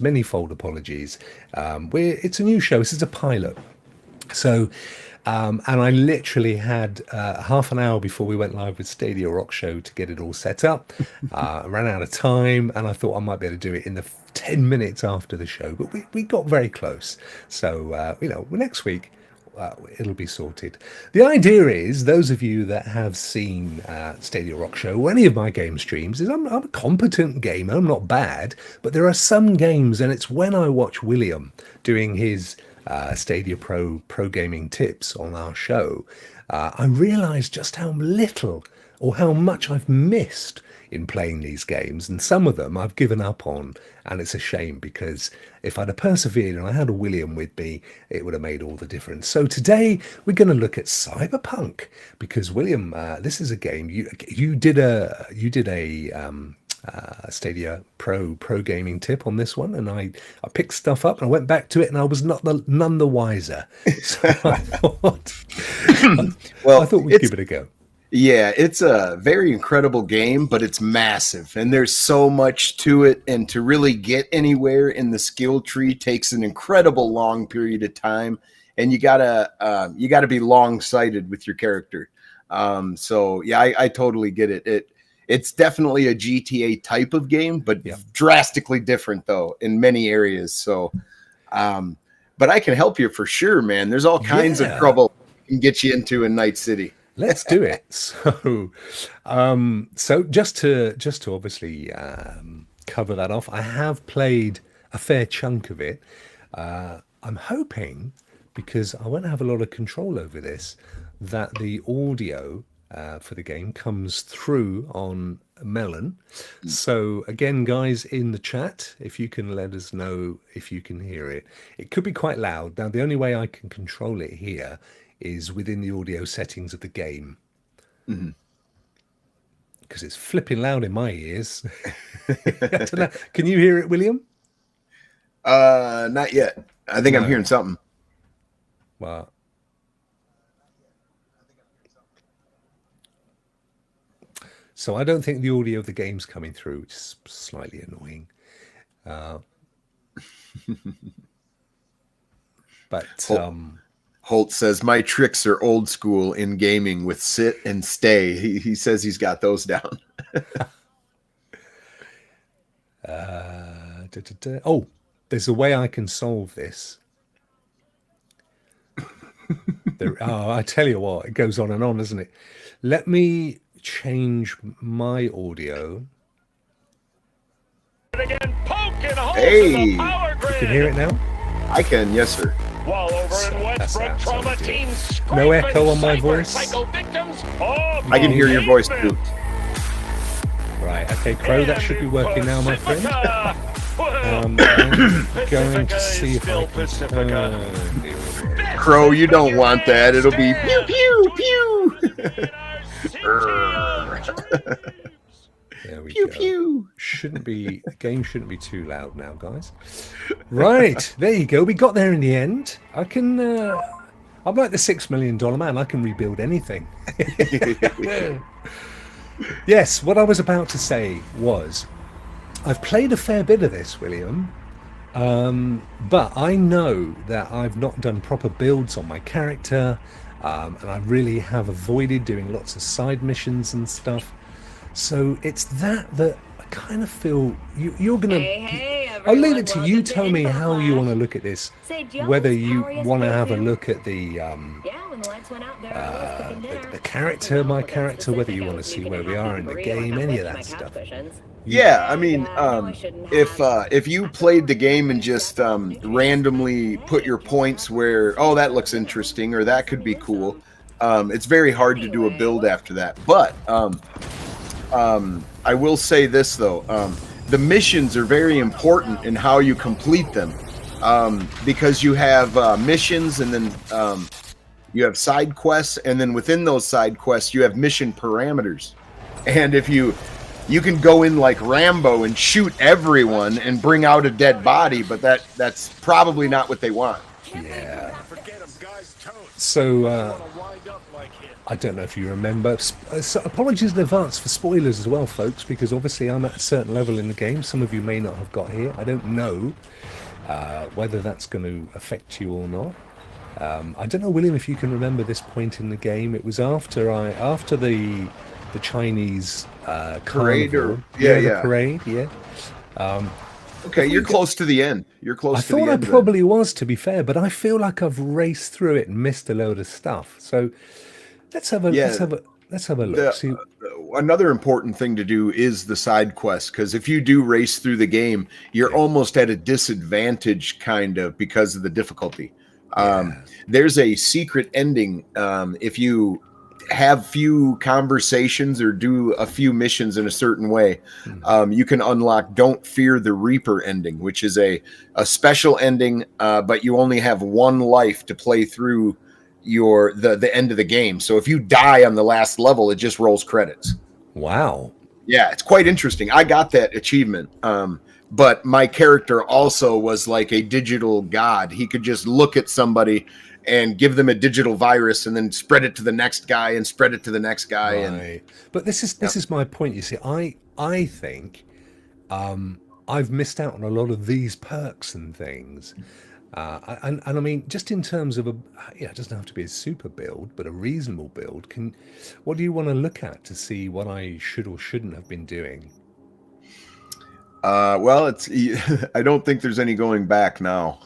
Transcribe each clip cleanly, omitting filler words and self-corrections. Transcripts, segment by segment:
Many-fold apologies. It's a new show. This is a pilot. So, and I literally had half an hour before we went live with Stadia Rock Show to get it all set up. I ran out of time, and I thought I might be able to do it in the 10 minutes after the show, but we got very close. So, next week, it'll be sorted. The idea is, those of you that have seen Stadia Rock Show or any of my game streams, is I'm a competent gamer. I'm not bad, but there are some games, and it's when I watch William doing his Stadia Pro Gaming tips on our show, I realise just how little or how much I've missed in playing these games, and some of them I've given up on, and it's a shame, because if I'd have persevered and I had a William with me, it would have made all the difference. So today we're going to look at CyberPunk, because William, this is a game you did a Stadia Pro Gaming tip on this one, and I picked stuff up and I went back to it, and I was none the wiser. So Well, I thought we'd give it a go. Yeah, it's a very incredible game, but it's massive, and there's so much to it, and to really get anywhere in the skill tree takes an incredible long period of time, and you gotta be long-sighted with your character. So yeah, I totally get it. It's definitely a GTA type of game, but drastically different though in many areas. So, but I can help you for sure, man. There's all kinds of trouble I can get you into in Night City. Let's do it. So just to obviously cover that off, I have played a fair chunk of it. I'm hoping, because I won't have a lot of control over this, that the audio for the game comes through on Melon. So again, guys, in the chat, if you can let us know if you can hear it. It could be quite loud. Now, the only way I can control it here is within the audio settings of the game, because it's flipping loud in my ears. I don't know. Can you hear it, William? Not yet. I think I'm hearing something. Well, so I don't think the audio of the game's coming through, which is slightly annoying. But Holt says, my tricks are old school in gaming with sit and stay. He says he's got those down. Oh, there's a way I can solve this. I tell you what, it goes on and on, doesn't it? Let me change my audio. Hey, you can hear it now? I can, yes, sir. While over in Westbrook, trauma teams no echo on my voice. I can hear your voice too. Right, okay, Crow, that should be working now, my friend. I'm going to see if I can. Crow, you don't want that. It'll be pew pew pew. There we Pew go. pew. The game shouldn't be too loud now, guys. Right, there you go. We got there in the end. I'm like the $6 million man. I can rebuild anything. Yes, what I was about to say was, I've played a fair bit of this, William, but I know that I've not done proper builds on my character, and I really have avoided doing lots of side missions and stuff. So it's that I kind of feel you're going to... I'll leave it to you. Tell me how you want to look at this. Whether you want to have a look at the character, my character, whether you want to see where we are in the game, any of that stuff. Yeah, I mean, if you played the game and just randomly put your points where, oh, that looks interesting, or that could be cool, it's very hard to do a build after that. But I will say this, though. The missions are very important in how you complete them, because you have missions, and then you have side quests, and then within those side quests, you have mission parameters. And if you can go in like Rambo and shoot everyone and bring out a dead body, but that's probably not what they want. Yeah. So I don't know if you remember. So apologies in advance for spoilers as well, folks, because obviously I'm at a certain level in the game. Some of you may not have got here. I don't know whether that's going to affect you or not. I don't know, William, if you can remember this point in the game. It was after the Chinese Parade carnival. The yeah. parade. Yeah. Okay, you're close to the end. You're close I to the thought I end. then. probably was, to be fair, but I feel like I've raced through it and missed a load of stuff. So let's have a Yeah. let's have a look. The, See, another important thing to do is the side quest, because if you do race through the game, you're almost at a disadvantage kind of because of the difficulty. There's a secret ending if you have few conversations or do a few missions in a certain way. You can unlock Don't Fear the Reaper ending, which is a special ending, but you only have one life to play through the end of the game. So if you die on the last level, it just rolls credits. wow. Yeah, it's quite interesting. I got that achievement. But my character also was like a digital god. He could just look at somebody and give them a digital virus and then spread it to the next guy and spread it to the next guy. Right. But this is my point. You see, I think I've missed out on a lot of these perks and things. And I mean, just in terms of it doesn't have to be a super build, but a reasonable build. What do you want to look at to see what I should or shouldn't have been doing? Well, I don't think there's any going back now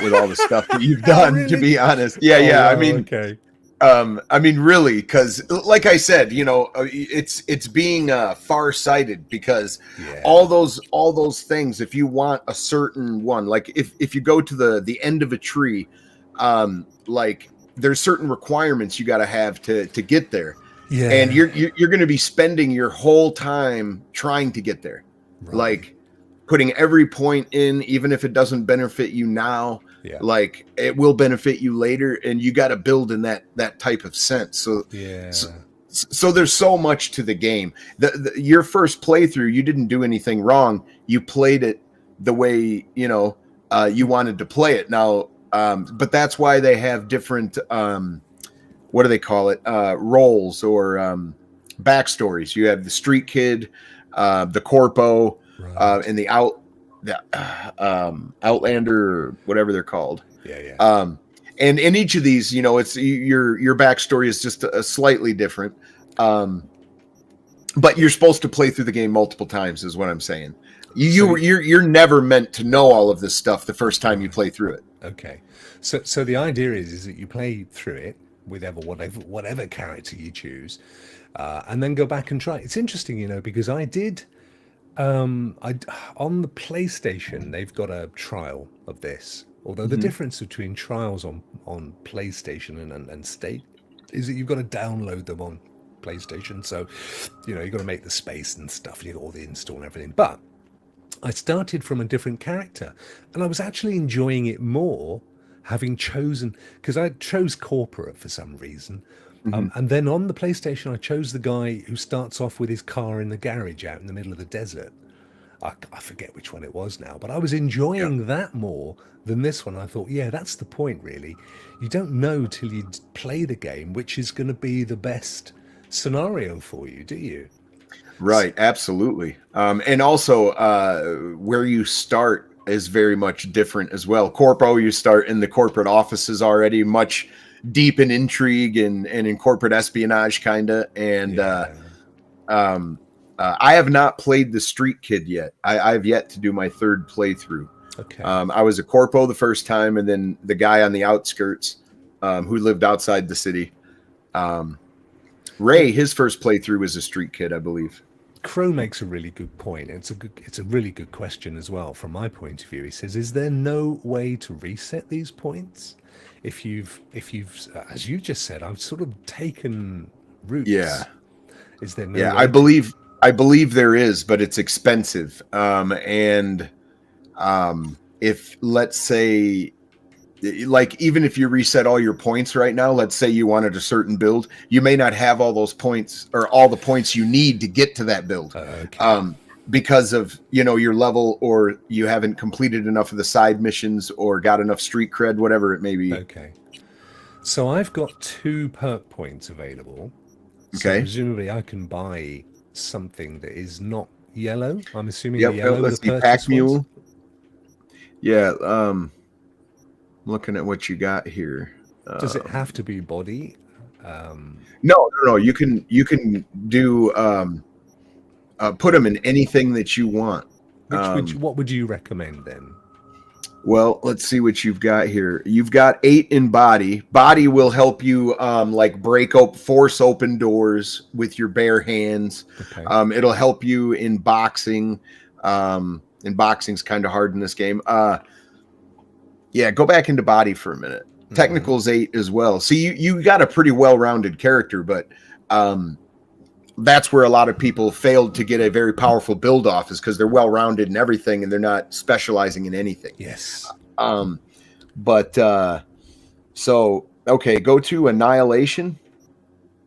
with all the stuff that you've done, Really? to be honest. Yeah. Okay. I mean, really, because like I said, it's being far-sighted, because all those things, if you want a certain one, like if you go to the end of a tree, like there's certain requirements you got to have to get there. Yeah. And you're going to be spending your whole time trying to get there. Right. Like putting every point in, even if it doesn't benefit you now, like it will benefit you later, and you got to build in that type of sense. So so there's so much to the game. Your first playthrough, you didn't do anything wrong. You played it the way you wanted to play it. Now, but that's why they have different what do they call it? Roles or backstories. You have the street kid, the corpo, and the Outlander, or whatever they're called. And in each of these, it's your backstory is just a slightly different. But you're supposed to play through the game multiple times, is what I'm saying. You're never meant to know all of this stuff the first time you play through it. Okay. So the idea is that you play through it with whatever character you choose, and then go back and try. It's interesting, because I did. On the PlayStation, they've got a trial of this. Although the difference between trials on PlayStation and State is that you've got to download them on PlayStation. So, you've got to make the space and stuff. You've got all the install and everything. But I started from a different character, and I was actually enjoying it more having chosen, because I chose corporate for some reason. And then on the PlayStation, I chose the guy who starts off with his car in the garage out in the middle of the desert. I forget which one it was now, but I was enjoying that more than this one. I thought, that's the point, really. You don't know till you play the game which is going to be the best scenario for you, do you? Right, absolutely. And also, where you start is very much different as well. Corpo, you start in the corporate offices already, much deep in intrigue and in corporate espionage, kind of. And I have not played the Street Kid yet. I've yet to do my third playthrough. Okay. I was a corpo the first time, and then the guy on the outskirts who lived outside the city. Ray, his first playthrough was a Street Kid, I believe. Crow makes a really good point. It's a really good question as well from my point of view. He says, is there no way to reset these points? If you've as you just said, I've sort of taken roots. Yeah. Is there no way? I believe there is, but it's expensive. If, let's say, like, even if you reset all your points right now, let's say you wanted a certain build, you may not have all those points or all the points you need to get to that build. Because of, your level, or you haven't completed enough of the side missions or got enough street cred, whatever it may be. Okay. So I've got 2 perk points available. So Okay. presumably I can buy something that is not yellow. I'm assuming Yep. the yellow are the Let's see. purchase Pack ones. mule. Yeah. Looking at what you got here. Does it have to be body? No. You can do put them in anything that you want. What would you recommend then? Well, let's see what you've got here. You've got 8 in body. Body will help you like force open doors with your bare hands. Okay. It'll help you in boxing. And boxing's kind of hard in this game. Yeah, go back into body for a minute. Technical's 8 as well. See, you got a pretty well-rounded character, but that's where a lot of people failed to get a very powerful build off, is because they're well-rounded in everything and they're not specializing in anything. Yes. So okay, go to Annihilation.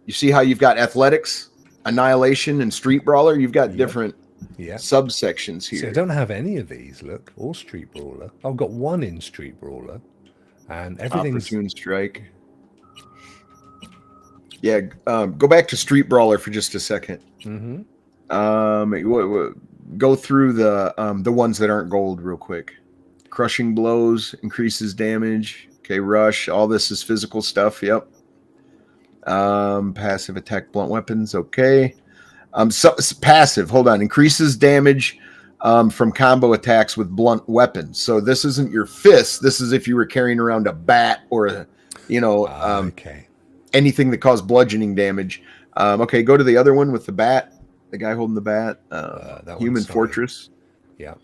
You see how you've got Athletics, Annihilation, and Street Brawler? You've got different subsections here. So I don't have any of these, look, or Street Brawler. I've got 1 in Street Brawler, and everything's... Opportune Strike. Yeah, go back to Street Brawler for just a second. Go through the ones that aren't gold real quick. Crushing Blows increases damage. Okay, Rush. All this is physical stuff. Yep. Passive attack, blunt weapons. Okay. Passive. Hold on. Increases damage from combo attacks with blunt weapons. So this isn't your fist. This is if you were carrying around a bat or okay. anything that caused bludgeoning damage. Okay, go to the other one with the bat. The guy holding the bat. Human Fortress. Yeah.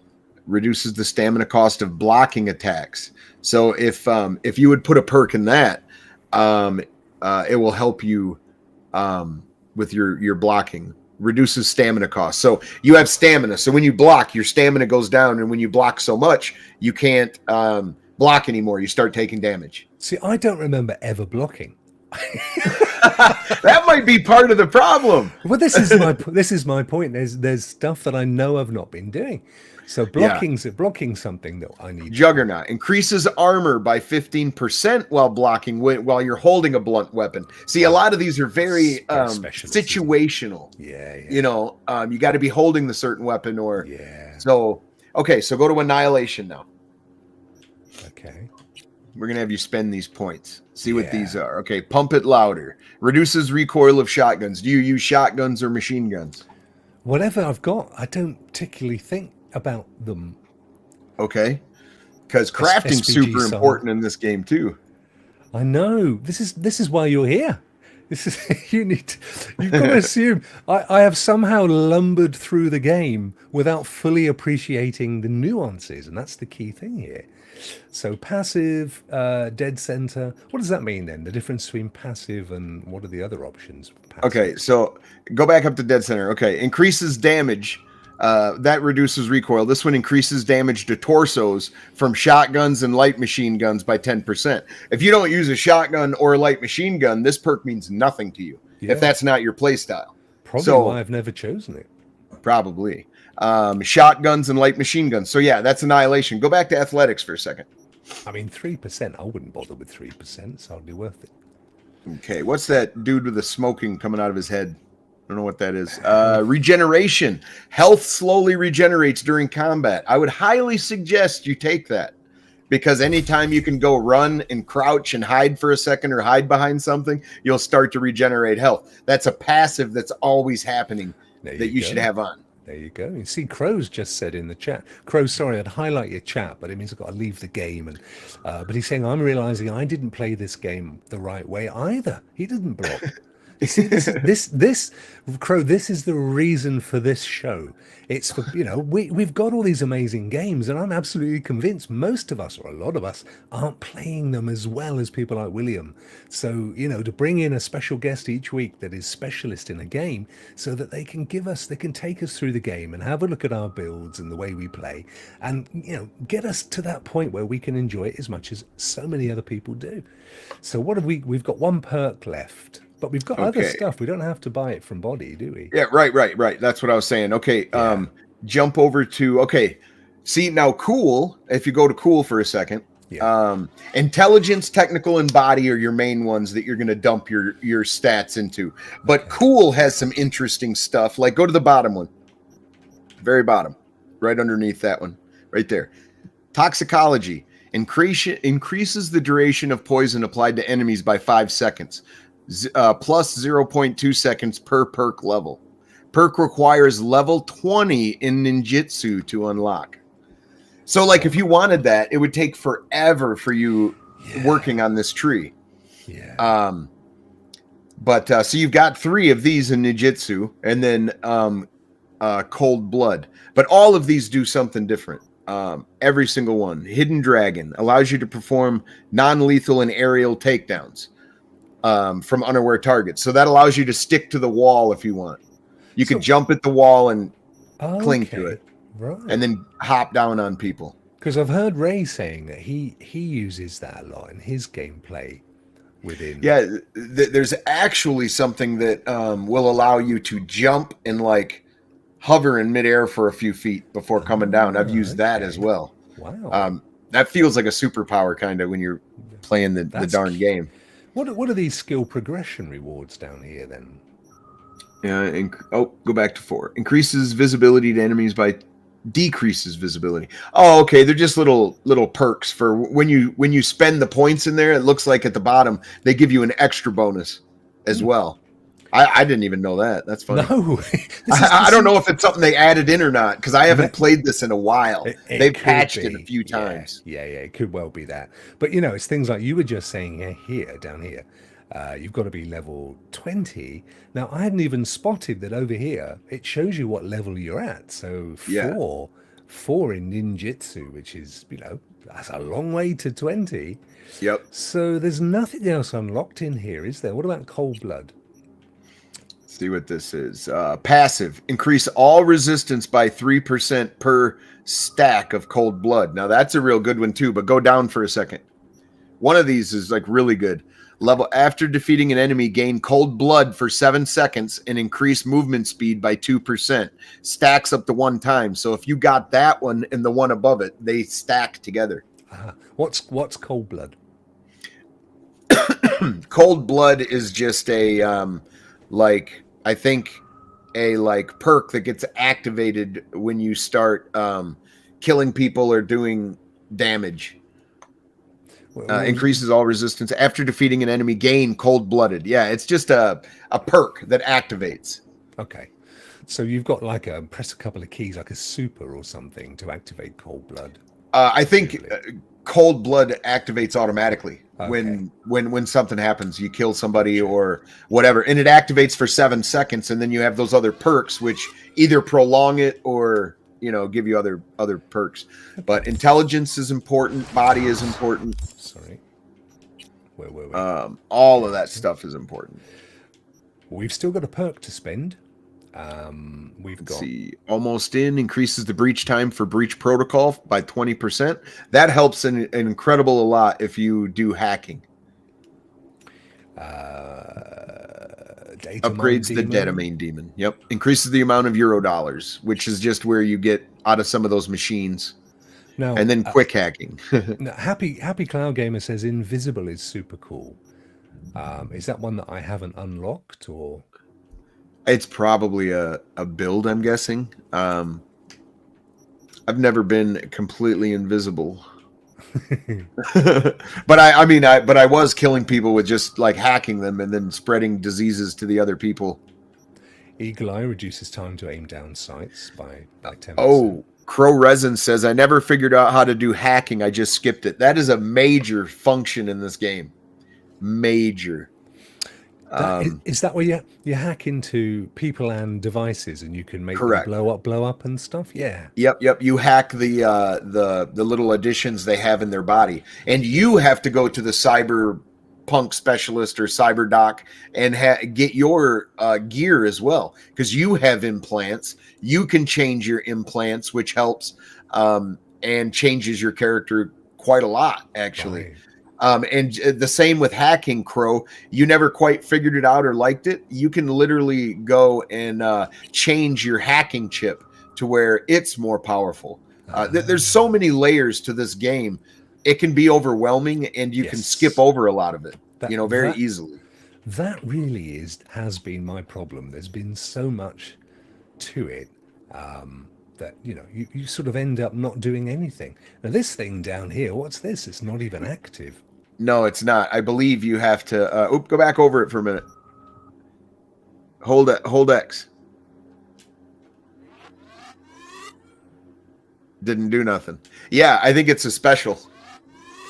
Reduces the stamina cost of blocking attacks. So if you would put a perk in that, it will help you with your blocking. Reduces stamina cost. So you have stamina. So when you block, your stamina goes down, and when you block so much, you can't block anymore. You start taking damage. See, I don't remember ever blocking. That might be part of the problem. Well, this is my point. There's stuff that I know I've not been doing. So blocking something that I need. Juggernaut increases armor by 15% while blocking while you're holding a blunt weapon. See, a lot of these are very situational. Yeah. You know, you got to be holding the certain weapon or. Yeah. So okay, so go to Annihilation now. Okay. We're gonna have you spend these points. See what these are. Okay, Pump It Louder. Reduces recoil of shotguns. Do you use shotguns or machine guns? Whatever I've got, I don't particularly think about them. Okay. Because crafting's super important in this game too. I know. This is why you're here. This is you've got to assume I have somehow lumbered through the game without fully appreciating the nuances, and that's the key thing here. So passive, dead center. What does that mean then? The difference between passive and what are the other options? Passive. Okay, so go back up to dead center. Okay, increases damage. That reduces recoil. This one increases damage to torsos from shotguns and light machine guns by 10%. If you don't use a shotgun or a light machine gun, this perk means nothing to you if that's not your play style. Probably why I've never chosen it. Probably. Shotguns and light machine guns. So yeah, that's Annihilation. Go back to athletics for a second. I mean, 3%. I wouldn't bother with 3%. It's hardly worth it. Okay, what's that dude with the smoking coming out of his head? I don't know what that is. Regeneration. Health slowly regenerates during combat. I would highly suggest you take that, because anytime you can go run and crouch and hide for a second or hide behind something, you'll start to regenerate health. That's a passive that's always happening that you should have on. There you go. You see, Crow's just said in the chat. Crow, sorry, I'd highlight your chat, but it means I've got to leave the game. And but he's saying, I'm realizing I didn't play this game the right way either. He didn't block. You see, this Crow, this is the reason for this show. It's for, we've got all these amazing games, and I'm absolutely convinced most of us, or a lot of us, aren't playing them as well as people like William. So, to bring in a special guest each week that is specialist in a game, so that they can take us through the game and have a look at our builds and the way we play, and get us to that point where we can enjoy it as much as so many other people do. So what have we've got 1 perk left. But we've got other stuff. We don't have to buy it from body, do we? Yeah, right. That's what I was saying. Okay, jump over to, see, now cool, if you go to cool for a second, Intelligence, technical, and body are your main ones that you're going to dump your stats into. But cool has some interesting stuff. Like, go to the bottom one. Very bottom. Right underneath that one. Right there. Toxicology. Increases the duration of poison applied to enemies by 5 seconds. Plus 0.2 seconds per perk level. Perk requires level 20 in ninjutsu to unlock. So, like, if you wanted that, it would take forever for you working on this tree. Yeah. So you've got 3 of these in ninjutsu, and then cold blood. But all of these do something different. Every single one. Hidden Dragon allows you to perform non-lethal and aerial takedowns from unaware targets. So that allows you to stick to the wall if you want. You could jump at the wall and cling to it. Right. And then hop down on people. Because I've heard Ray saying that he uses that a lot in his gameplay within. Yeah, there's actually something that will allow you to jump and like hover in midair for a few feet before coming down. I've used that as well. Wow. That feels like a superpower kind of when you're playing the darn game. What are these skill progression rewards down here then? Yeah. Go back to 4. Increases visibility to enemies by decreases visibility. Oh, okay. They're just little perks for when you spend the points in there. It looks like at the bottom they give you an extra bonus as well. I didn't even know that. That's funny. No, I don't know if it's something they added in or not because I haven't played this in a while. They've patched it a few times. Yeah, it could well be that. But it's things like you were just saying down here. You've got to be level 20. Now, I hadn't even spotted that over here. It shows you what level you're at. So 4 in ninjutsu, which is, that's a long way to 20. Yep. So there's nothing else unlocked in here, is there? What about cold blood? Let's see what this is. Passive. Increase all resistance by 3% per stack of cold blood. Now, that's a real good one, too, but go down for a second. One of these is, like, really good. Level after defeating an enemy, gain cold blood for 7 seconds and increase movement speed by 2%. Stacks up to 1 time. So if you got that one and the one above it, they stack together. What's cold blood? Cold blood is just a I think a perk that gets activated when you start killing people or doing damage. Increases all resistance after defeating an enemy. Gain cold-blooded. Yeah, it's just a perk that activates. Okay, so you've got press a couple of keys, like a super or something, to activate cold blood. I think cold blood activates automatically when something happens. You kill somebody or whatever, and it activates for 7 seconds, and then you have those other perks which either prolong it or give you other perks. But intelligence is important. Body is important. Sorry. Wait. All of that stuff is important. We've still got a perk to spend. Let's see. Almost increases the breach time for breach protocol by 20%. That helps an incredible a lot if you do hacking. Upgrades the Detamine Demon. Yep. Increases the amount of Eurodollars, which is just where you get out of some of those machines. No, and then quick hacking. No, Happy Cloud Gamer says invisible is super cool. Is that one that I haven't unlocked, or? It's probably a build, I'm guessing. I've never been completely invisible. But I was killing people with just hacking them and then spreading diseases to the other people. Eagle Eye reduces time to aim down sights by 10%. Oh, Crow Resin says, I never figured out how to do hacking. I just skipped it. That is a major function in this game. Major. Is that where you hack into people and devices and you can make them blow up and stuff? Yeah. Yep. You hack the little additions they have in their body, and you have to go to the CyberPunk specialist or CyberDoc and get your gear as well, because you have implants. You can change your implants, which helps and changes your character quite a lot, actually. Right. And the same with hacking, Crow. You never quite figured it out or liked it. You can literally go and change your hacking chip to where it's more powerful. There's so many layers to this game it can be overwhelming, and you can skip over a lot of it, very easily. That really has been my problem. There's been so much to it that you sort of end up not doing anything. Now this thing down here, what's this? It's not even active. No, it's not. I believe you have to. Go back over it for a minute. Hold X. Didn't do nothing. Yeah, I think it's a special.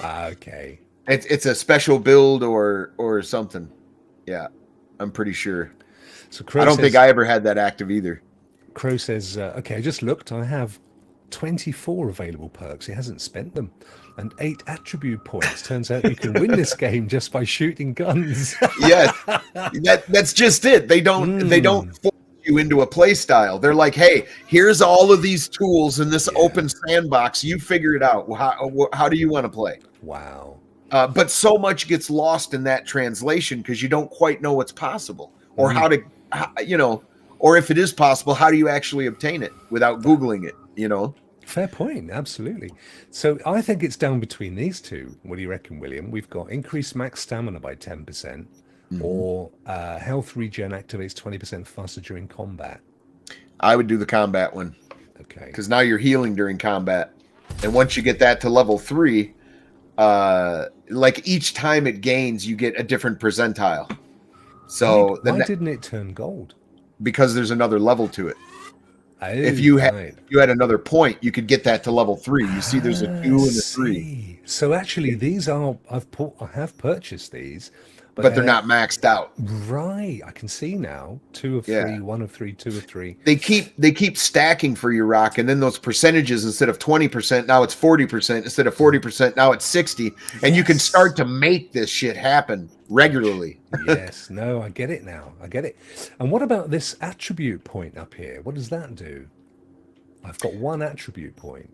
Okay. It's a special build or something. Yeah, I'm pretty sure. So Crow I don't think I ever had that active either. Crow says, okay, I just looked. I have 24 available perks. He hasn't spent them. And 8 attribute points. Turns out you can win this game just by shooting guns. Yes, that's just it. They don't force you into a play style. They're like, hey, here's all of these tools in this open sandbox. You figure it out. How do you want to play? Wow. But so much gets lost in that translation because you don't quite know what's possible or or if it is possible, how do you actually obtain it without Googling it, Fair point. Absolutely. So I think it's down between these two. What do you reckon, William? We've got increased max stamina by 10% or health regen activates 20% faster during combat. I would do the combat one. Okay. Because now you're healing during combat. And once you get that to level 3, like each time it gains, you get a different percentile. So why didn't it turn gold? Because there's another level to it. Oh, if you had another point, you could get that to level 3. You see, there's a 2 and a 3. So actually, these are I have purchased these, but they're not maxed out. Right, I can see now. 2 of 3, 1 of 3, 2 of 3. They keep stacking for you, Rokk, and then those percentages, instead of 20%, now it's 40%. Instead of 40%, now it's 60%, and you can start to make this shit happen regularly. Yes, no, I get it now. I get it. And what about this attribute point up here? What does that do? I've got 1 attribute point.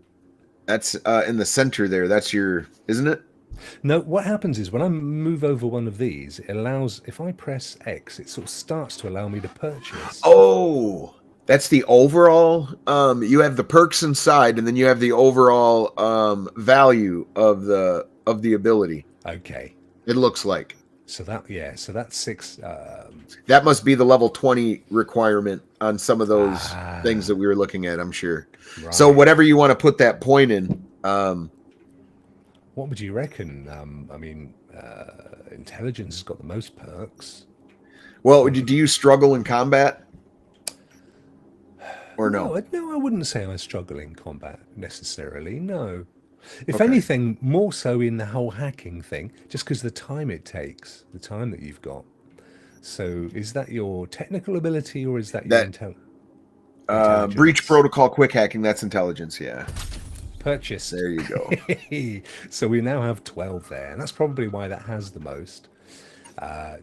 That's in the center there. That's your, isn't it? No, what happens is when I move over one of these, it allows, if I press X, it sort of starts to allow me to purchase. Oh, that's the overall. You have the perks inside, and then you have the overall value of the ability. Okay. It looks like. So that's 6. That must be the level 20 requirement on some of those things that we were looking at, I'm sure. Right. So whatever you want to put that point in. What would you reckon? Intelligence has got the most perks. Well, do you struggle in combat? Or no? No, I wouldn't say I struggle in combat necessarily, no. If anything, more so in the whole hacking thing, just because the time it takes, the time that you've got. So is that your technical ability or is that your intelligence? Breach protocol quick hacking, that's intelligence, yeah. Purchase. There you go. So we now have 12 there, and that's probably why that has the most.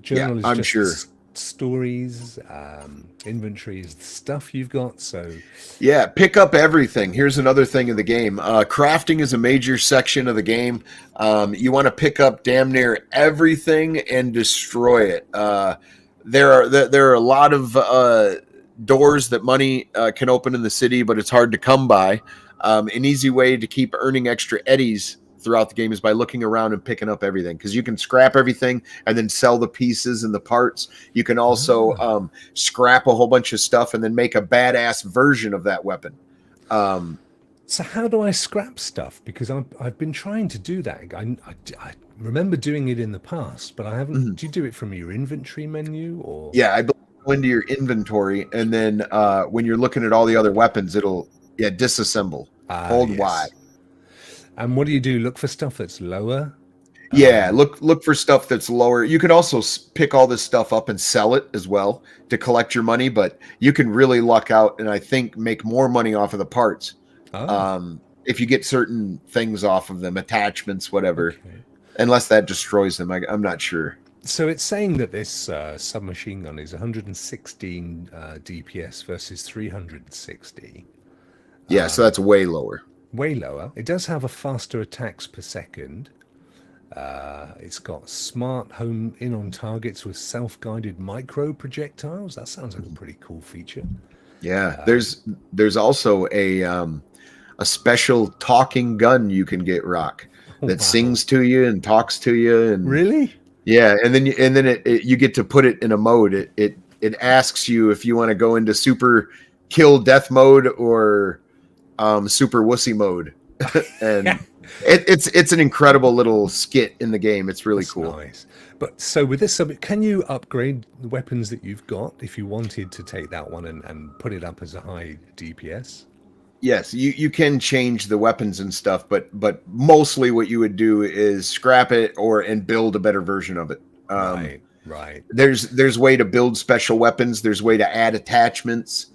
Journal is I'm just sure. Stories, inventory is the stuff you've got. So yeah, pick up everything. Here's another thing in the game. Crafting is a major section of the game. You want to pick up damn near everything and destroy it. There are a lot of doors that money can open in the city, but it's hard to come by. An easy way to keep earning extra eddies throughout the game is by looking around and picking up everything, because you can scrap everything and then sell the pieces and the parts. You can also scrap a whole bunch of stuff and then make a badass version of that weapon. So how do I scrap stuff? Because I've been trying to do that. I remember doing it in the past, but I haven't. Do you do it from your inventory menu or? Yeah, I go into your inventory, and then when you're looking at all the other weapons, it'll disassemble. Hold Y. And what do you do? Look for stuff that's lower? Yeah, look for stuff that's lower. You can also pick all this stuff up and sell it as well to collect your money, but you can really luck out and I think make more money off of the parts. If you get certain things off of them, attachments, whatever, unless that destroys them. I'm not sure. So it's saying that this submachine gun is 116 DPS versus 360. Yeah, so that's way lower. Way lower. It does have a faster attacks per second. It's got smart home in on targets with self-guided micro projectiles. That sounds like a pretty cool feature. Yeah, there's also a special talking gun you can get, Rokk. that Wow. sings to you and talks to you, and Really? yeah, and then you get to put it in a mode. It asks you if you want to go into super kill death mode or super wussy mode, and it's an incredible little skit in the game. It's really That's cool. nice. But so with this subject, can you upgrade the weapons that you've got if you wanted to take that one and put it up as a high DPS? Yes, you can change the weapons and stuff, but mostly what you would do is scrap it and build a better version of it. Right. There's way to build special weapons. There's way to add attachments.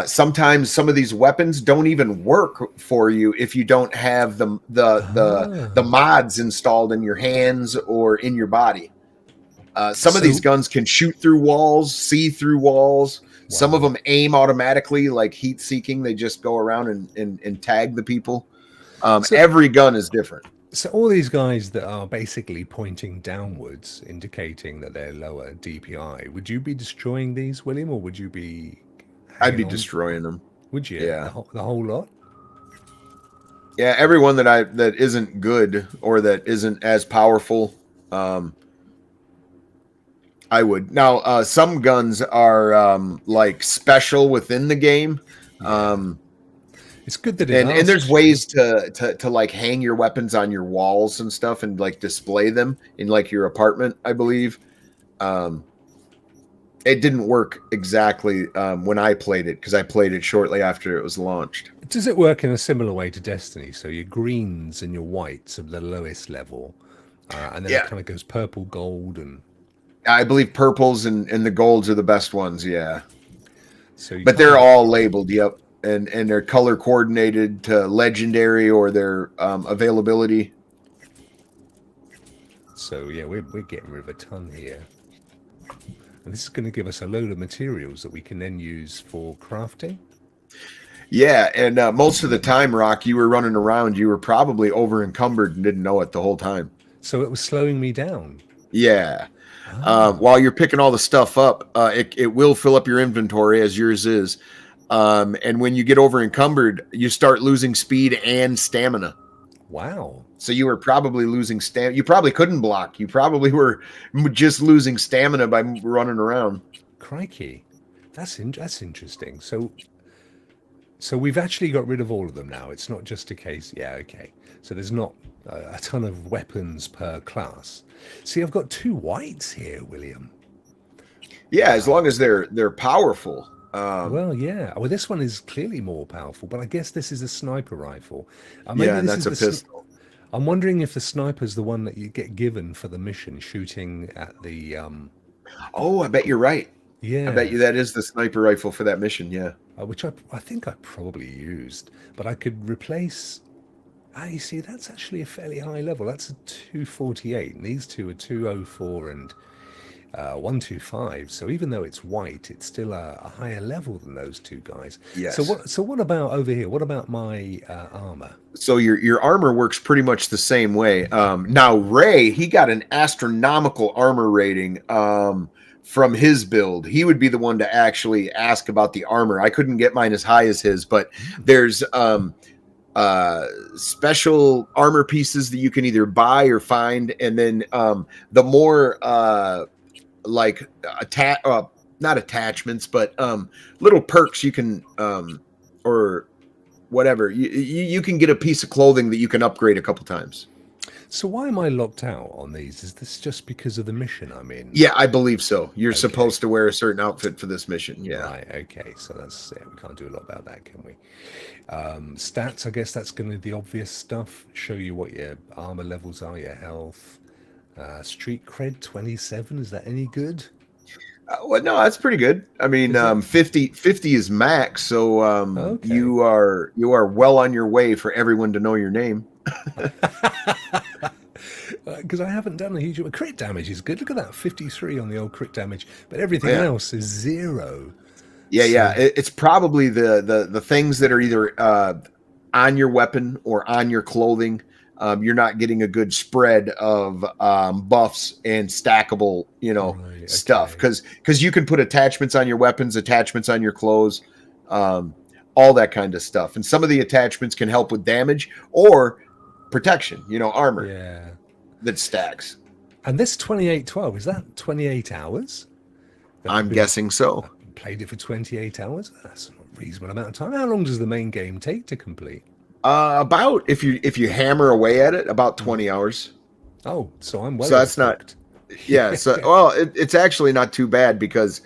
Sometimes some of these weapons don't even work for you if you don't have the mods installed in your hands or in your body. Some of these guns can shoot through walls, see through walls. Wow. Some of them aim automatically, like heat seeking. They just go around and tag the people. Every gun is different. So all these guys that are basically pointing downwards, indicating that they're lower DPI, would you be destroying these, William, or would you be... I'd be destroying them. Would you? Yeah. The whole lot? Yeah, everyone that isn't good or that isn't as powerful, I would. Now, some guns are like special within the game. It's good that and there's ways to like hang your weapons on your walls and stuff and like display them in like your apartment, I believe. It didn't work exactly when I played it because I played it shortly after it was launched. Does it work in a similar way to Destiny? So your greens and your whites are the lowest level, and then it kind of goes purple, gold, and... I believe purples and the golds are the best ones, yeah. So but they're all labeled, yep. And they're color coordinated to legendary or their availability. So yeah, we're getting rid of a ton here. And this is going to give us a load of materials that we can then use for crafting. Yeah, and most of the time, Rokk, you were running around. You were probably over encumbered and didn't know it the whole time. So it was slowing me down. Yeah. While you're picking all the stuff up, it will fill up your inventory as yours is. And when you get over encumbered, you start losing speed and stamina. Wow. So you were probably losing stamina. You probably couldn't block. You probably were just losing stamina by running around. Crikey. That's interesting. So we've actually got rid of all of them now. It's not just a case. Yeah, okay. So there's not a ton of weapons per class. See, I've got 2 whites here, William. Yeah, as long as they're powerful. Well, yeah. Well, this one is clearly more powerful, but I guess this is a sniper rifle. Yeah, and that's a pistol. I'm wondering if the sniper's the one that you get given for the mission, shooting at the... Oh, I bet you're right. Yeah. I bet you that is the sniper rifle for that mission, yeah. Which I think I probably used, but I could replace... you see, that's actually a fairly high level. That's a 248, and these two are 204 and 125. So even though it's white, it's still a higher level than those 2 guys. Yes. So what about over here? What about my armor? So your armor works pretty much the same way. Now Ray, he got an astronomical armor rating from his build. He would be the one to actually ask about the armor. I couldn't get mine as high as his, but there's special armor pieces that you can either buy or find, and then the more like not attachments, but little perks you can or whatever, you can get a piece of clothing that you can upgrade a couple times. So why am I locked out on these? Is this just because of the mission I'm in? Yeah, I believe so. You're supposed to wear a certain outfit for this mission. Yeah. Right. Okay. So that's we can't do a lot about that, can we? Stats. I guess that's going to be the obvious stuff. Show you what your armor levels are, your health. Street cred 27. Is that any good? Well, no, that's pretty good. I mean, 50 is max, so okay. you are well on your way for everyone to know your name. Because I haven't done a huge amount. Crit damage is good. Look at that, 53 on the old crit damage, but everything else is 0. Yeah. It's probably the things that are either on your weapon or on your clothing. You're not getting a good spread of buffs and stackable, stuff. Because you can put attachments on your weapons, attachments on your clothes, all that kind of stuff. And some of the attachments can help with damage, or protection, armor Yeah. that stacks. And this 2812, is that 28 hours? I'm guessing so. I've played it for 28 hours. That's a reasonable amount of time. How long does the main game take to complete? About if you hammer away at it, about 20 hours. Oh, so I'm well. So that's not. Yeah. So well, it's actually not too bad because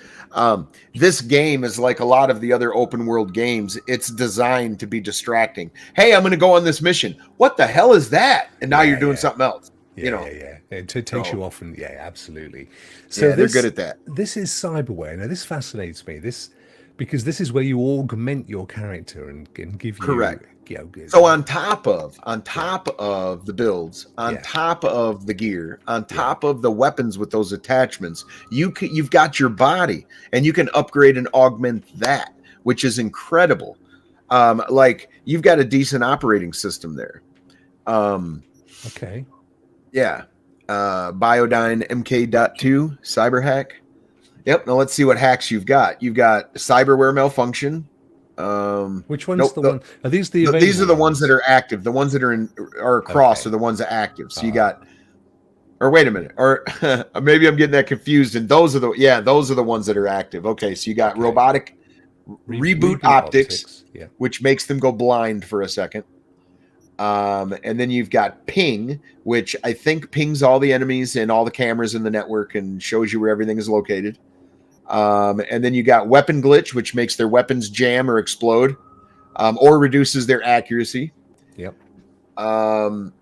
this game is like a lot of the other open world games. It's designed to be distracting. Hey, I'm going to go on this mission. What the hell is that? And now you're doing something else. Yeah. It takes you off, and absolutely. So they're good at that. This is cyberware. Now, this fascinates me. Because this is where you augment your character and give you correct. So on top of the builds, on top of the gear, on top of the weapons with those attachments, you've got your body, and you can upgrade and augment that, which is incredible. Like you've got a decent operating system there. Okay. Yeah. Biodyne MK.2 cyber hack. Yep. Now let's see what hacks you've got. You've got cyberware malfunction. Which one's the one? Are these the available these are the ones that are active. The ones that are across are the ones that are active. So you got, or wait a minute, or maybe I'm getting that confused. And those are the ones that are active. Okay. So you got robotic reboot optics, which makes them go blind for a second. And then you've got ping, which I think pings all the enemies and all the cameras in the network and shows you where everything is located. And then you got weapon glitch, which makes their weapons jam or explode, or reduces their accuracy. Yep. And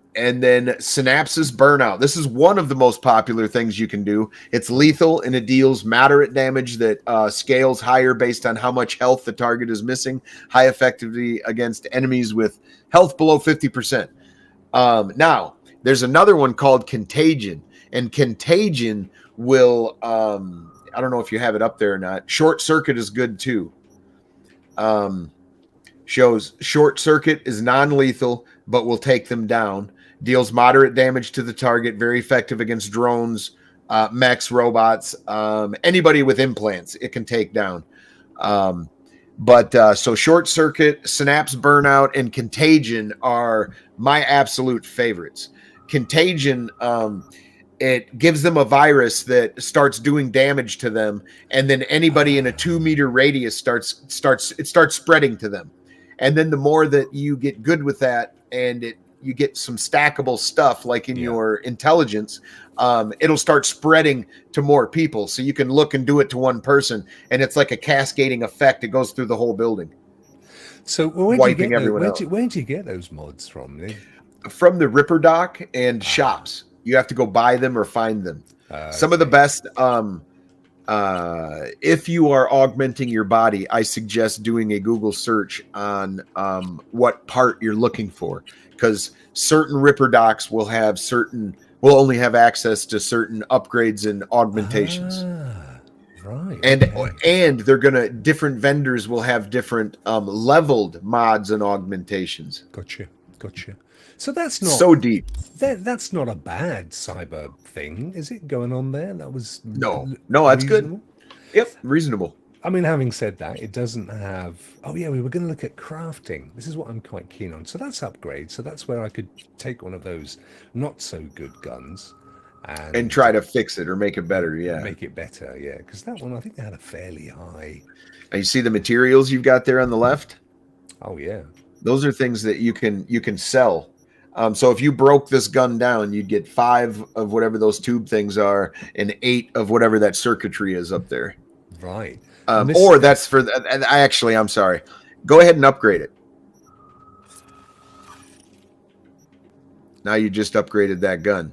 then synapses burnout. This is one of the most popular things you can do. It's lethal and it deals moderate damage that scales higher based on how much health the target is missing. High effectivity against enemies with health below 50%. Now, there's another one called Contagion. And Contagion will, I don't know if you have it up there or not. Short Circuit is good too. Shows Short Circuit is non-lethal, but will take them down. Deals moderate damage to the target. Very effective against drones, mechs, robots, anybody with implants. It can take down. So Short Circuit, Synapse Burnout, and Contagion are my absolute favorites. Contagion, it gives them a virus that starts doing damage to them, and then anybody in a 2-meter radius starts spreading to them. And then the more that you get good with that, and you get some stackable stuff like in your intelligence, it'll start spreading to more people. So you can look and do it to one person, and it's like a cascading effect. It goes through the whole building. So wiping everyone out. Where do you get those mods from? From the Ripper Doc and shops. You have to go buy them or find them. Some of the best. If you are augmenting your body, I suggest doing a Google search on what part you're looking for, because certain Ripper Docs will only have access to certain upgrades and augmentations. Right. And they're different vendors will have different leveled mods and augmentations. Gotcha. So that's not so deep. That's not a bad cyber thing, is it? Going on there, that was no, that's reasonable? Good. Yep, reasonable. I mean, having said that, it doesn't have. Oh yeah, we were going to look at crafting. This is what I'm quite keen on. So that's upgrade. So that's where I could take one of those not so good guns and try to fix it or make it better. Yeah, make it better. Yeah, because that one I think they had a fairly high. And you see the materials you've got there on the left? Oh yeah, those are things that you can sell. So if you broke this gun down, you'd get 5 of whatever those tube things are and 8 of whatever that circuitry is up there. Right. Or that's for I'm sorry. Go ahead and upgrade it. Now you just upgraded that gun.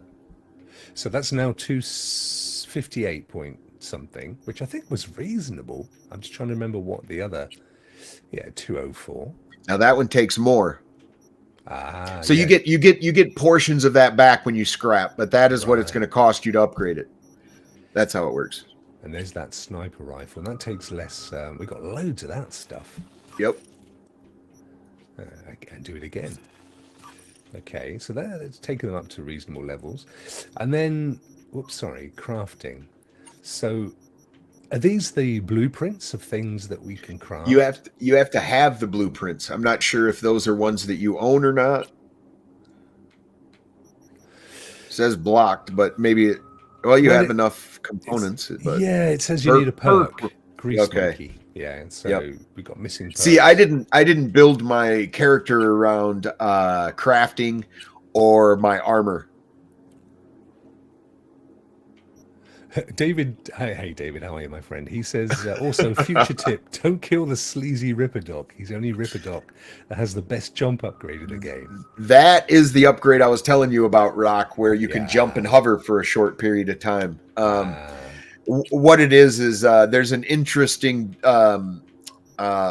So that's now 258 point something, which I think was reasonable. I'm just trying to remember what the other. Yeah, 204. Now that one takes more. So you get portions of that back when you scrap, but that is what it's going to cost you to upgrade it. That's how it works. And there's that sniper rifle, and that takes less. We got loads of that stuff. Yep. I can do it again. Okay, so it's taken them up to reasonable levels, and then, crafting. So, are these the blueprints of things that we can craft? You have to have the blueprints. I'm not sure if those are ones that you own or not. says blocked, but maybe it, well, you Well, have enough components. But yeah, it says you need a perk. Grease okay. monkey. Yeah, and so we got missing perks. See, I didn't build my character around crafting or my armor. David, hey David, how are you, my friend? He says also future tip: don't kill the sleazy Ripper Doc. He's the only Ripper Doc that has the best jump upgrade in the game. That is the upgrade I was telling you about, Rokk, where you can jump and hover for a short period of time. What it is there's an interesting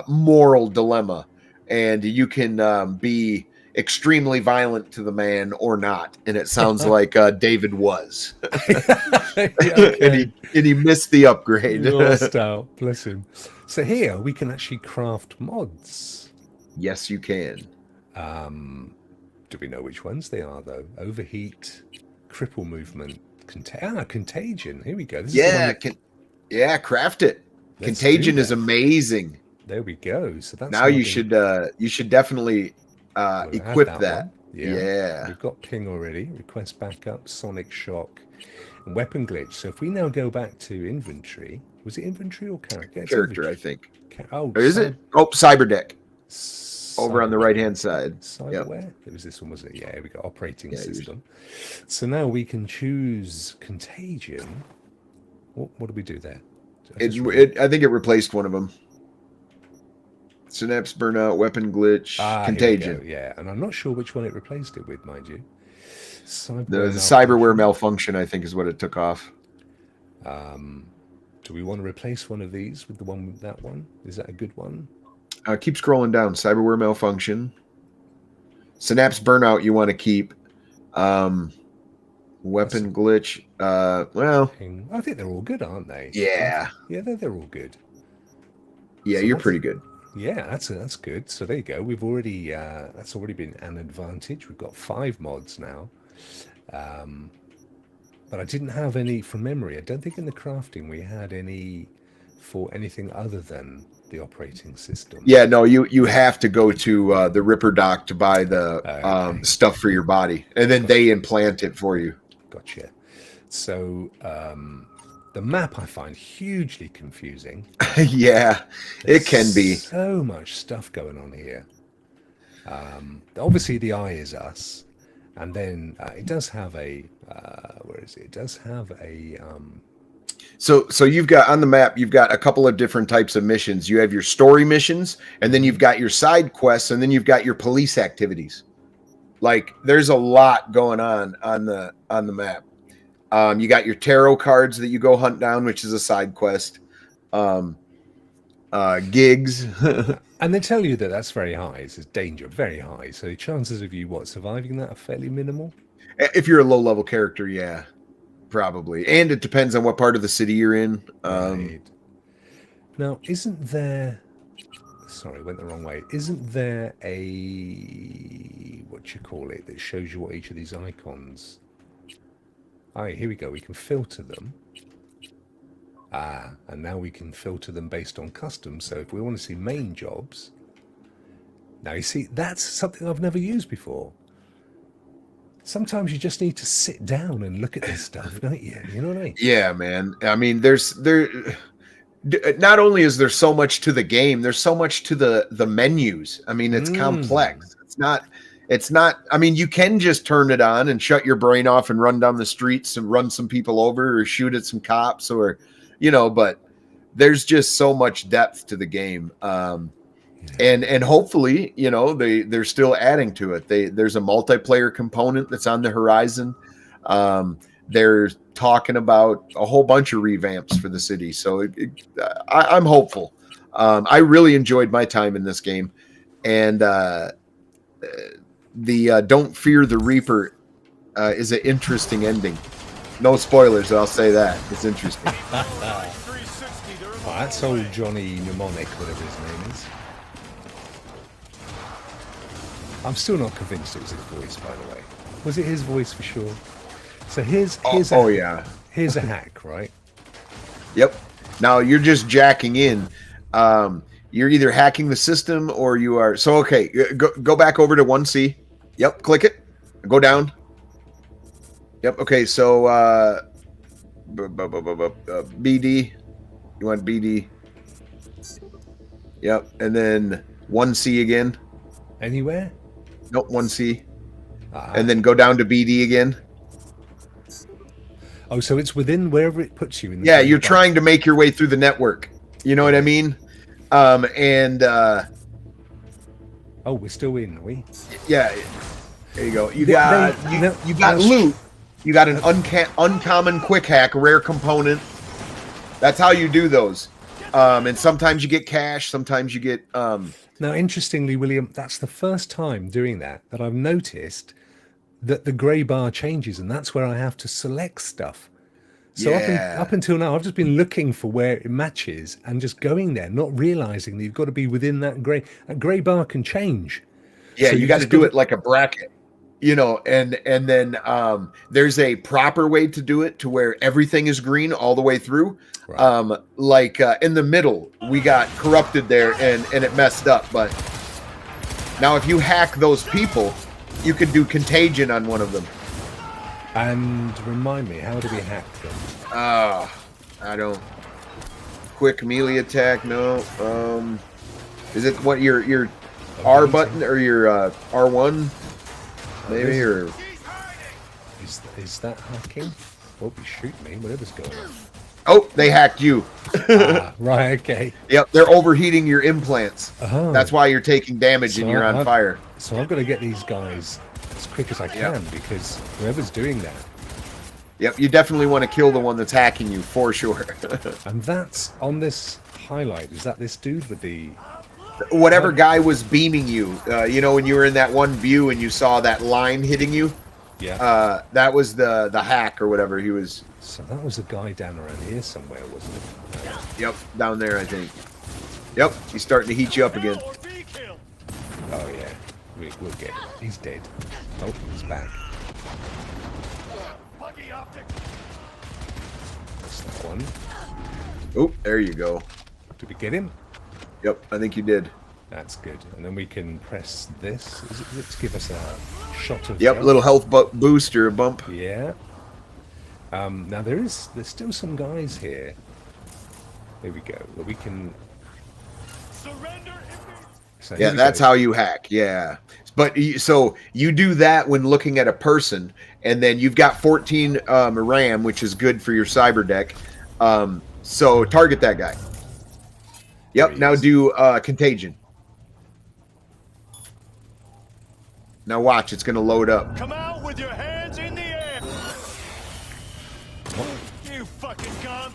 moral dilemma, and you can be extremely violent to the man or not, and it sounds like David was. Okay. and he missed the upgrade. Lost out, bless him. So here we can actually craft mods. Yes, you can. Do we know which ones they are though? Overheat, cripple movement, contagion. Here we go. This is craft it. Let's Contagion is amazing. There we go. So that's now you should definitely equip that. Yeah. We've got ping already. Request backup, sonic shock, and weapon glitch. So if we now go back to inventory, was it inventory or character? Yeah, character, I think. Oh, or is it? Oh, cyber deck. Over on the right hand side. Cyberware. It was this one, was it? Yeah, we got operating system. So now we can choose contagion. What do we do there? I think it replaced one of them. Synapse burnout, weapon glitch, contagion. Yeah, and I'm not sure which one it replaced it with, mind you. The cyberware malfunction, I think, is what it took off. Do we want to replace one of these with the one with that one? Is that a good one? Keep scrolling down. Cyberware malfunction. Synapse burnout you want to keep. Weapon glitch. Well, I think they're all good, aren't they? Yeah. Yeah, they're all good. Yeah, so you're pretty good. Yeah, that's good. So there you go. We've already that's already been an advantage. We've got 5 mods now. But I didn't have any from memory. I don't think in the crafting we had any for anything other than the operating system. Yeah, no, you have to go to the Ripper Doc to buy the stuff for your body, and then they implant it for you. Gotcha. So the map I find hugely confusing. Yeah, it can be. So much stuff going on here. Obviously the eye is us, and then it does have a where is it? It does have a So you've got on the map, you've got a couple of different types of missions. You have your story missions, and then you've got your side quests, and then you've got your police activities. Like there's a lot going on the map. You got your tarot cards that you go hunt down, which is a side quest. Gigs. And they tell you that that's very high. It's danger, very high. So the chances of you surviving that are fairly minimal. If you're a low level character, yeah, probably. And it depends on what part of the city you're in. Right. Now, isn't there? Sorry, went the wrong way. Isn't there a that shows you what each of these icons? Here we go. We can filter them. And now we can filter them based on custom. So if we want to see main jobs, now you see that's something I've never used before. Sometimes you just need to sit down and look at this stuff, don't you? You know what I mean? Yeah, man. I mean, not only is there so much to the game, there's so much to the menus. I mean, it's complex. It's not, I mean, you can just turn it on and shut your brain off and run down the streets and run some people over or shoot at some cops or, but there's just so much depth to the game. And hopefully, they're still adding to it. There's a multiplayer component that's on the horizon. They're talking about a whole bunch of revamps for the city. So I'm hopeful. I really enjoyed my time in this game. And the Don't Fear the Reaper is an interesting ending. No spoilers, I'll say that. It's interesting. That's old Johnny Mnemonic, whatever his name is. I'm still not convinced it was his voice, by the way. Was it his voice for sure? So here's a hack, right? Yep. Now you're just jacking in. You're either hacking the system or you are. So okay, go back over to 1C. Yep, click it. Go down. Yep. Okay. So BD. You want BD? Yep. And then 1C again. Anywhere? Nope. 1C. And then go down to BD again. Oh, so it's within wherever it puts you in the Yeah, you're trying to make your way through the network. You know what I mean? Oh, we're still in, are we? Yeah. There you go. You got you got loot. You got an uncommon quick hack, rare component. That's how you do those. And sometimes you get cash, sometimes you get Now, interestingly, William, that's the first time doing that I've noticed that the grey bar changes, and that's where I have to select stuff. So up until now, I've just been looking for where it matches and just going there, not realizing that you've got to be within that grey. That grey bar can change. Yeah, so you got to do it like a bracket, you know, and then there's a proper way to do it to where everything is green all the way through. Right. In the middle, we got corrupted there and it messed up. But now if you hack those people, you can do contagion on one of them. And remind me, how do we hack them? I don't. Quick melee attack, no. Is it what your R button or your R1? Maybe or is that hacking? Won't be shoot me, whatever's going on. Oh, they hacked you. Right, okay. Yep, they're overheating your implants. That's why you're taking damage and you're on fire. So I've got to get these guys as quick as I can because whoever's doing that. Yep, you definitely want to kill the one that's hacking you for sure. And that's on this highlight. Is that this dude with the whatever guy was beaming you? You know, when you were in that one view and you saw that line hitting you. Yeah. That was the hack or whatever he was. So that was a guy down around here somewhere, wasn't it? Yep, down there I think. Yep, he's starting to heat you up again. Oh yeah, we'll get him. He's dead. Oh, he's back. That's that one. Oh, there you go. Did we get him? Yep, I think you did. That's good. And then we can press this. Let's give us a shot of Yep, health. a little health boost or a bump. Yeah. Now there's still some guys here. There we go. We can. So yeah, that's how you hack. Yeah, but so you do that when looking at a person, and then you've got 14 RAM, which is good for your cyber deck. So target that guy. Yep. Now do contagion. Now watch, it's going to load up. Come out with your hands in the air. What? You fucking cunt.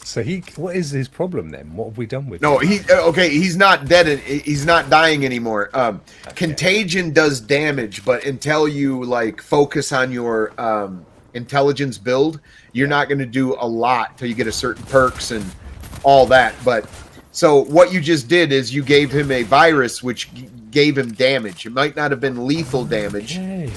So what is his problem then? What have we done with No, him? he's not dead. He's not dying anymore. Okay. Contagion does damage, but until you like focus on your intelligence build, you're not going to do a lot till you get a certain perks and all that. But so what you just did is you gave him a virus which gave him damage. It might not have been lethal damage. Okay.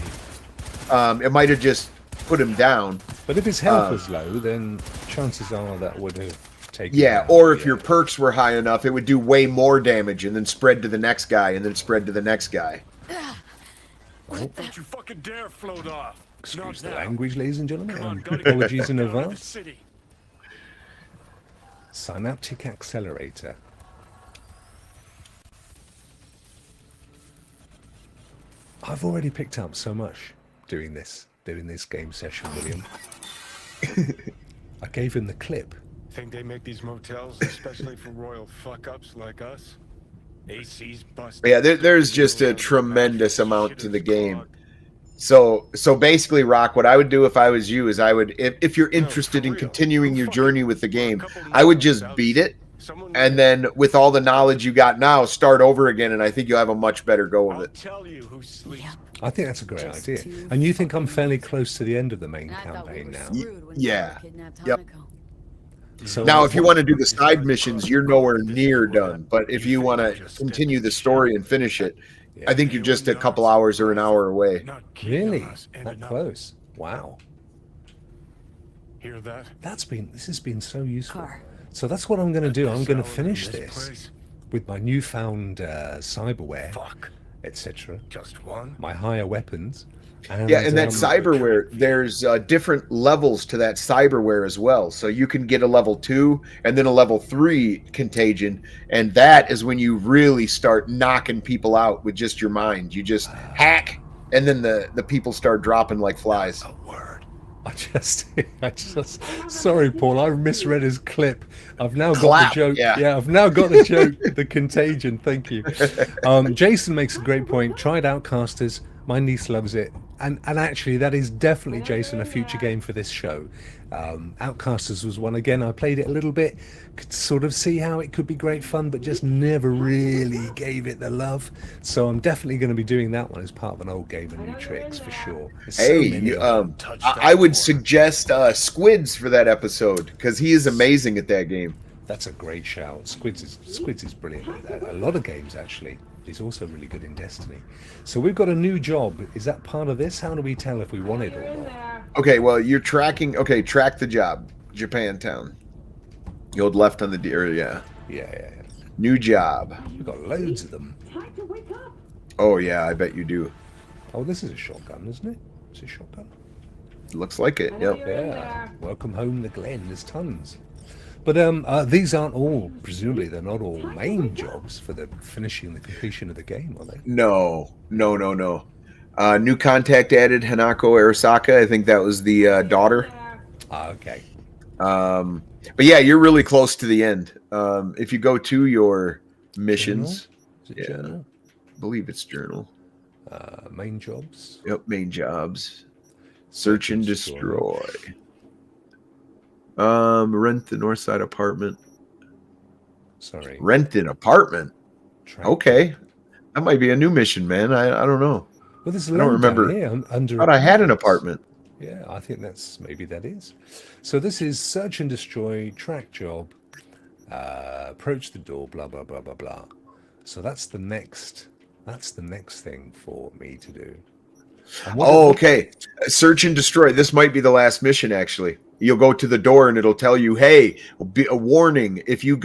It might have just put him down. But if his health was low, then chances are that would have taken. Yeah, or if your perks were high enough, it would do way more damage and then spread to the next guy and then spread to the next guy. Oh. Don't you fucking dare float off. Excuse the language, ladies and gentlemen. Apologies in advance. Synaptic accelerator. I've already picked up so much doing this game session, William. I gave him the clip. Think they make these motels especially for royal fuck-ups like us? AC's busted. Yeah, there's just a tremendous amount to the game. So basically, Rokk, what I would do if I was you is I would, if you're interested in continuing your journey with the game, I would just beat it. And then with all the knowledge you got now, start over again, and I think you'll have a much better go of it. Tell you who sleeps. I think that's a great idea. And you think I'm fairly close to the end of the main campaign now? Yeah. Yep. So Now, if you want to do the side missions, you're nowhere near done. But if you want to continue the story and finish it, I think you're just a couple hours or an hour away. Really? That close? Wow. Hear that? This has been so useful. So that's what I'm going to do. I'm going to finish this with my newfound cyberware. etc. Just one? My higher weapons. And, Yeah, and that cyberware, there's different levels to that cyberware as well. So you can get a level 2 and then a level 3 contagion, and that is when you really start knocking people out with just your mind. You just hack, and then the people start dropping like flies. A word. I just, sorry, Paul, I misread his clip. I've now got Clap, the joke. yeah. I've now got the joke, the contagion. Thank you. Jason makes a great point. Tried Outcasters. My niece loves it. And actually, that is definitely, Jason, a future game for this show. Outcasters was one. Again, I played it a little bit, could sort of see how it could be great fun, but just never really gave it the love. So I'm definitely going to be doing that one as part of an old game and new tricks for sure. There's so many of them. I would suggest Squids for that episode because he is amazing at that game. That's a great shout. Squids is brilliant. A lot of games actually. He's also really good in Destiny. So we've got a new job. Is that part of this? How do we tell if we want it or not? Okay, well, you're tracking. Okay, track the job. Japantown. You hold left on the deer. Yeah. Yeah. New job. We've got loads of them. Oh, yeah, I bet you do. Oh, this is a shotgun, isn't it? It's a shotgun. Looks like it. Yep. Yeah. Welcome home, the Glen. There's tons. But these aren't all, presumably they're not all main jobs for the completion of the game, are they? No. New contact added, Hanako Arasaka. I think that was the daughter. Okay. But yeah, you're really close to the end. If you go to your missions, Journal? I believe it's journal. Main jobs. Yep, main jobs. Search and destroy. Rent the north side apartment. Sorry. Rent an apartment. Okay, that might be a new mission, man. I don't know. Well, there's I don't remember. But I had an apartment. Yeah, I think maybe that is. So this is search and destroy, track job, approach the door, blah blah blah blah blah. So that's the next thing for me to do. Oh, okay. Search and destroy. This might be the last mission, actually. You'll go to the door and it'll tell you, hey, a warning. If you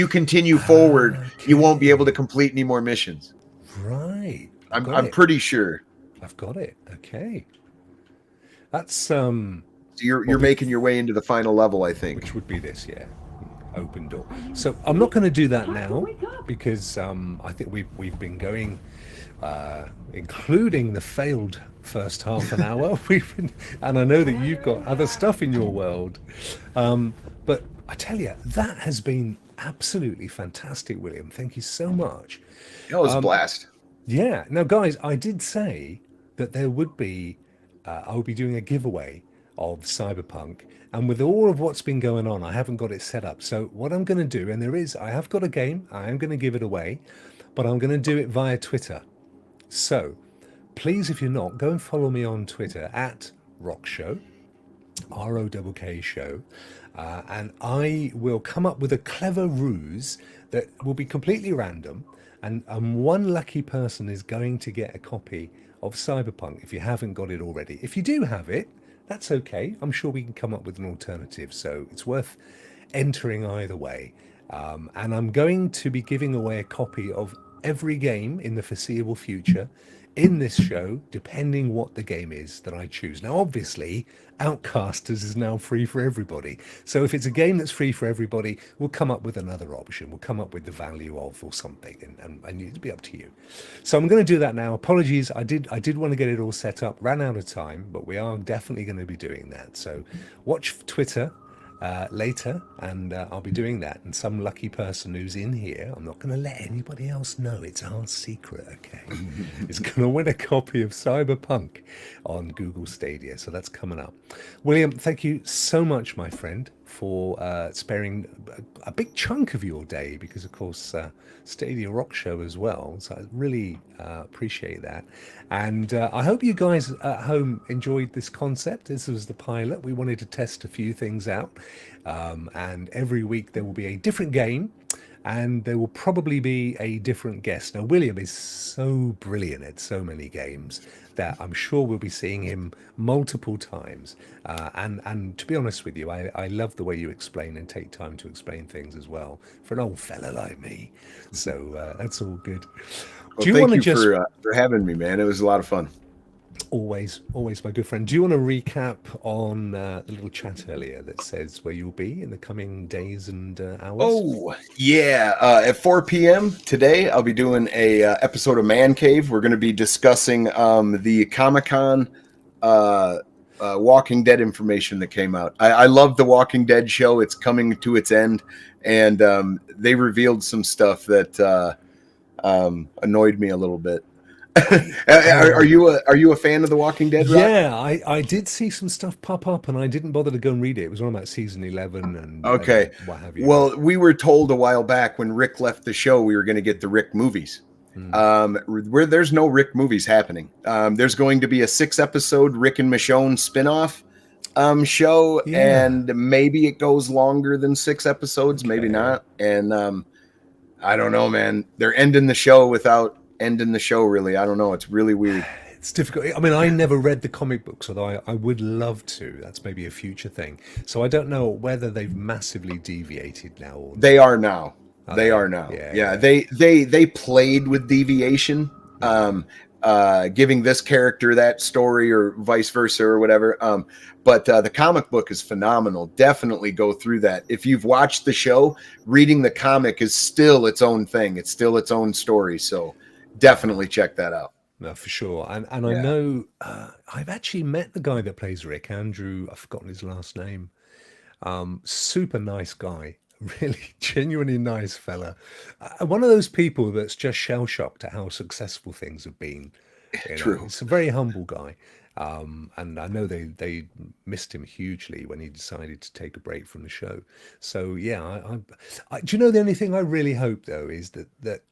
continue forward, you won't be able to complete any more missions. Right. I'm pretty sure. I've got it. Okay. That's So you're making your way into the final level, I think. Which would be this, yeah. Open door. So I'm not going to do that now because I think we've been going, including the failed first half an hour. And I know that you've got other stuff in your world, but I tell you, that has been absolutely fantastic, William. Thank you so much. That was a blast. Yeah. Now, guys, I did say that there would be, I would be doing a giveaway of CyberPunk, and with all of what's been going on, I haven't got it set up. So what I'm going to do, and I have got a game, I am going to give it away, but I'm going to do it via Twitter. So please, if you're not, go and follow me on Twitter at Rokk Show, ROKK Show, and I will come up with a clever ruse that will be completely random, and one lucky person is going to get a copy of CyberPunk if you haven't got it already. If you do have it, that's okay. I'm sure we can come up with an alternative, so it's worth entering either way. And I'm going to be giving away a copy of every game in the foreseeable future in this show, depending what the game is that I choose. Now, obviously, Outcasters is now free for everybody. So if it's a game that's free for everybody, we'll come up with another option. We'll come up with the value of or something, and it'll be up to you. So I'm going to do that now. Apologies, I did want to get it all set up, ran out of time, but we are definitely going to be doing that. So watch Twitter later, and I'll be doing that. And some lucky person who's in here, I'm not going to let anybody else know, it's our secret, okay, is going to win a copy of CyberPunk on Google Stadia. So that's coming up. William, thank you so much, my friend, for sparing a big chunk of your day, because of course Stadia Rokk Show as well, so I really appreciate that. And I hope you guys at home enjoyed this concept. This was the pilot. We wanted to test a few things out, and every week there will be a different game and there will probably be a different guest. Now, William is so brilliant at so many games that I'm sure we'll be seeing him multiple times. And to be honest with you, I love the way you explain and take time to explain things as well for an old fella like me. So that's all good. Well, Do you want thank to you just for having me, man. It was a lot of fun. always, my good friend? Do you want to recap on the little chat earlier that says where you'll be in the coming days and hours? Oh, yeah. At 4 p.m. today, I'll be doing a episode of Man Cave. We're going to be discussing the Comic-Con Walking Dead information that came out. I love the Walking Dead show. It's coming to its end, and they revealed some stuff that annoyed me a little bit. Are you a fan of The Walking Dead, Rokk? Yeah, I did see some stuff pop up, and I didn't bother to go and read it. It was on about season 11 and Okay. what have you. Well, we were told a while back when Rick left the show, we were going to get the Rick movies. Where there's no Rick movies happening. There's going to be a 6-episode Rick and Michonne spinoff show, and maybe it goes longer than 6 episodes, maybe not. And I don't know, man. They're ending the show without ending the show, really. I don't know. It's really weird. It's difficult. I mean, I never read the comic books, although I would love to. That's maybe a future thing. So I don't know whether they've massively deviated now. Or They are now. They are now. Yeah. They played with deviation, giving this character that story or vice versa or whatever. But the comic book is phenomenal. Definitely go through that. If you've watched the show, reading the comic is still its own thing. It's still its own story. So definitely check that out. No, for sure. And I know I've actually met the guy that plays Rick, Andrew. I've forgotten his last name. Super nice guy. Really genuinely nice fella. One of those people that's just shell shocked at how successful things have been. True. He's a very humble guy. And I know they missed him hugely when he decided to take a break from the show. So yeah, do you know the only thing I really hope though is that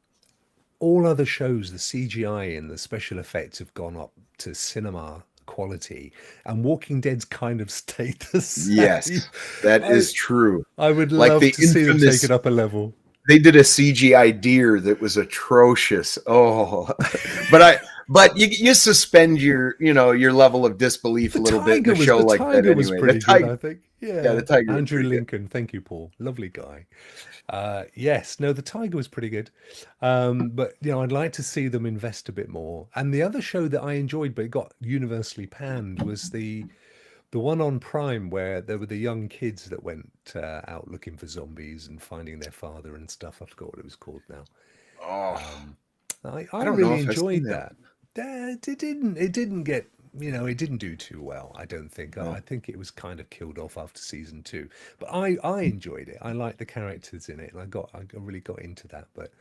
all other shows, the CGI and the special effects have gone up to cinema quality, and Walking Dead's kind of stayed the same. Yes, that is true. I would Like love the to see them infamous- take it up a level. They did a CGI deer that was atrocious. Oh, but you suspend your level of disbelief a little bit in a show like that tiger was anyway. pretty The good, tiger, I think. yeah, the tiger was Andrew pretty good. Lincoln, thank you, Paul. Lovely guy. Yes, no, the tiger was pretty good. But I'd like to see them invest a bit more. And the other show that I enjoyed, but it got universally panned, was the one on Prime where there were the young kids that went out looking for zombies and finding their father and stuff. I forgot what it was called now. Oh, I don't know really if I've enjoyed seen that. It didn't get, it didn't do too well, I don't think. I think it was kind of killed off after season 2. But I enjoyed it. I liked the characters in it, and I really got into that. But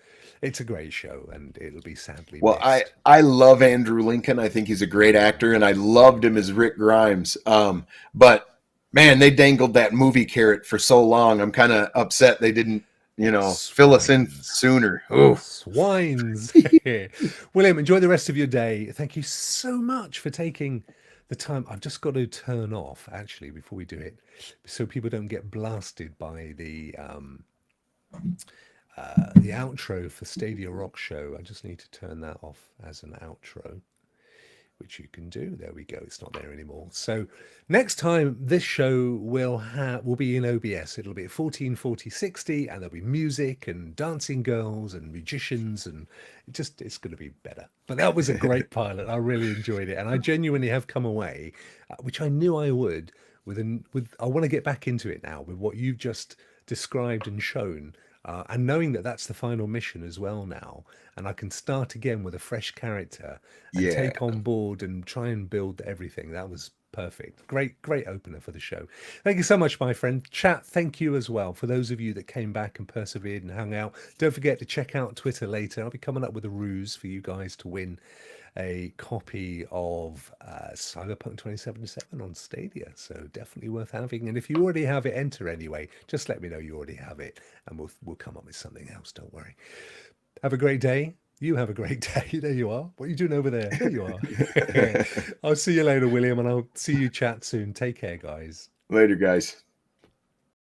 it's a great show, and it'll be sadly well, missed. I love Andrew Lincoln. I think he's a great actor, and I loved him as Rick Grimes. But man, they dangled that movie carrot for so long. I'm kind of upset they didn't, fill us in sooner. Oh, Swines. William, enjoy the rest of your day. Thank you so much for taking the time. I've just got to turn off, actually, before we do it, so people don't get blasted by the outro for Stadia Rokk Show. I just need to turn that off as an outro, which you can do. There we go. It's not there anymore. So next time this show will be in OBS. It'll be at 144060, and there'll be music and dancing girls and magicians, and it's going to be better. But that was a great pilot. I really enjoyed it, and I genuinely have come away, which I knew I would. I want to get back into it now with what you've just described and shown. And knowing that that's the final mission as well now, and I can start again with a fresh character and take on board and try and build everything. That was perfect. Great opener for the show. Thank you so much, my friend. Chat, thank you as well. For those of you that came back and persevered and hung out, don't forget to check out Twitter later. I'll be coming up with a ruse for you guys to win a copy of CyberPunk 2077 on Stadia, so definitely worth having. And if you already have it, enter anyway. Just let me know you already have it, and we'll come up with something else. Don't worry. Have a great day. You have a great day. There you are. What are you doing over there? There you are. I'll see you later, William, and I'll see you chat soon. Take care, guys. later, guys.